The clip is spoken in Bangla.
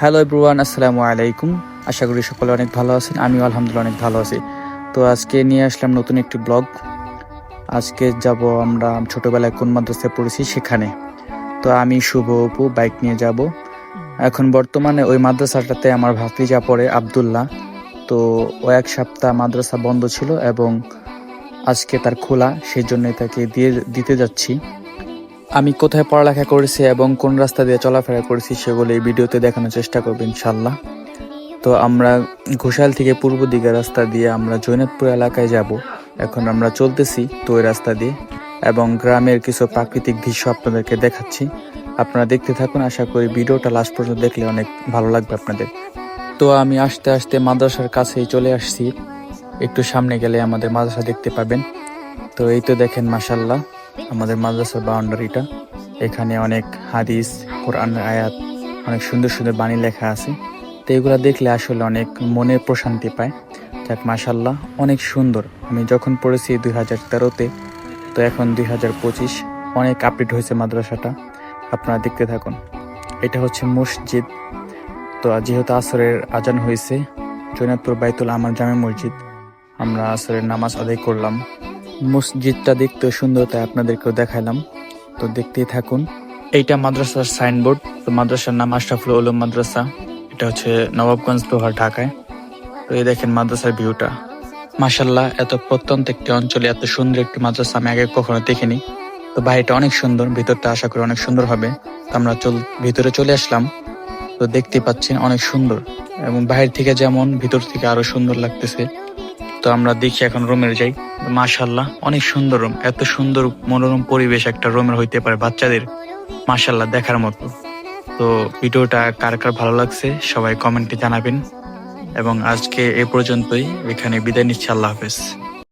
হ্যালো এভরিওয়ান, আসসালামু আলাইকুম। আশা করি সকলে অনেক ভালো আছেন। আমিও আলহামদুলিল্লাহ অনেক ভালো আছি। তো আজকে নিয়ে আসলাম নতুন একটি ব্লগ। আজকে যাব আমরা ছোটবেলায় কোন মাদ্রাসায় পড়েছি সেখানে। তো আমি শুভ অপু বাইক নিয়ে যাব। এখন বর্তমানে ওই মাদ্রাসাটাতে আমার ভাতিজা পড়ে আব্দুল্লাহ। তো ও এক সপ্তাহ মাদ্রাসা বন্ধ ছিল এবং আজকে তার খোলা, সেই জন্য তাকে দিতে যাচ্ছি। আমি কোথায় পড়ালেখা করেছি এবং কোন রাস্তা দিয়ে চলাফেরা করেছি সেগুলো এই ভিডিওতে দেখানোর চেষ্টা করবো ইনশাল্লাহ। তো আমরা ঘোষাল থেকে পূর্ব দিকের রাস্তা দিয়ে আমরা জৈনতপুর এলাকায় যাব। এখন আমরা চলতেছি তো ওই রাস্তা দিয়ে এবং গ্রামের কিছু প্রাকৃতিক দৃশ্য আপনাদেরকে দেখাচ্ছি। আপনারা দেখতে থাকুন, আশা করি ভিডিওটা লাস্ট পর্যন্ত দেখলে অনেক ভালো লাগবে আপনাদের। তো আমি আস্তে আস্তে মাদ্রাসার কাছেই চলে আসছি। একটু সামনে গেলে আমাদের মাদ্রাসা দেখতে পাবেন। তো এই তো দেখেন, মাশাল্লাহ, আমাদের মাদ্রাসার বাউন্ডারিটা। এখানে অনেক হাদিস, কোরআনের আয়াত, অনেক সুন্দর সুন্দর বাণী লেখা আছে। তো এগুলো দেখলে আসলে অনেক মনে প্রশান্তি পায়। যাক, মাশাল্লাহ, অনেক সুন্দর। আমি যখন পড়েছি 2013-তে, তো এখন 2025, অনেক আপডেট হয়েছে মাদ্রাসাটা। আপনারা দেখতে থাকুন। এটা হচ্ছে মসজিদ। তো যেহেতু আসরের আজান হয়েছে, জৈনতপুর বাইতুল আমার জামে মসজিদ, আমরা আসরের নামাজ আদায় করলাম। মসজিদটা দেখতে সুন্দর, তাই আপনাদেরকেও দেখালাম। তো দেখতেই থাকুন। এইটা মাদ্রাসার সাইনবোর্ড। তো মাদ্রাসার নাম আশরাফুল উলুম মাদ্রাসা। এটা হচ্ছে নবাবগঞ্জ, দোহার, ঢাকায়। তো এই দেখেন মাদ্রাসার ভিউটা। মাশাল্লাহ, এত প্রত্যন্ত একটি অঞ্চলে এত সুন্দর একটি মাদ্রাসা আমি আগে কখনো দেখিনি। তো বাইরেটা অনেক সুন্দর, ভিতরটা আশা করি অনেক সুন্দর হবে। তো আমরা ভিতরে চলে আসলাম। তো দেখতে পাচ্ছেন অনেক সুন্দর, এবং বাইরে থেকে যেমন ভিতর থেকে আরো সুন্দর লাগতেছে। তো আমরা দেখি এখন রুমের যাই। মাশাল্লাহ, অনেক সুন্দর রুম। এত সুন্দর মনোরম পরিবেশ একটা রুমের হইতে পারে বাচ্চাদের, মাশাল্লাহ, দেখার মতো। তো ভিডিওটা কার কার ভালো লাগছে সবাই কমেন্টে জানাবেন, এবং আজকে এ পর্যন্তই। এখানে বিদায় নিচ্ছি। আল্লাহ হাফেজ।